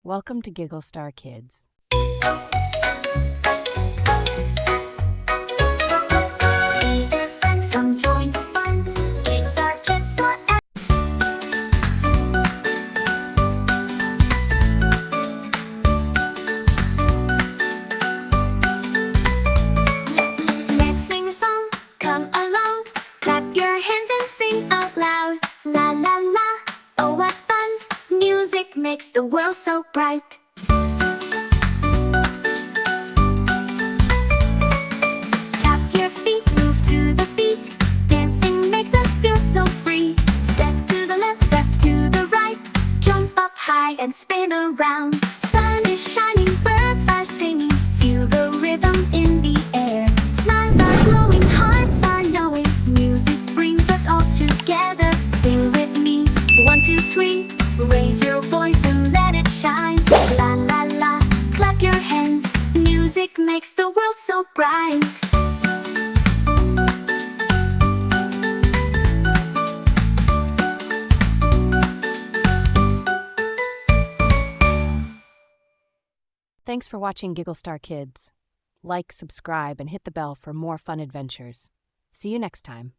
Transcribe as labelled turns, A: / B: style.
A: Welcome to Giggle Star Kids.
B: Their friends come join the fun. Giggle Star Kids for Let's sing a song. Come along. Clap your hands and sing out loud. La la la. Oh, what fun! Music makes the world so bright. Tap your feet, move to the beat. Dancing makes us feel so free. Step to the left, step to the right. Jump up high and spin around. Sun is shining, birds are singing. Feel the rhythm in the air. Smiles are glowing, hearts are knowing. Music brings us all together. Sing with me, 1, 2, 3. Raise your voice and let it shine. La la la, clap your hands. Music makes the world so bright.
A: Thanks for watching Giggle Star Kids. Like, subscribe, and hit the bell for more fun adventures. See you next time.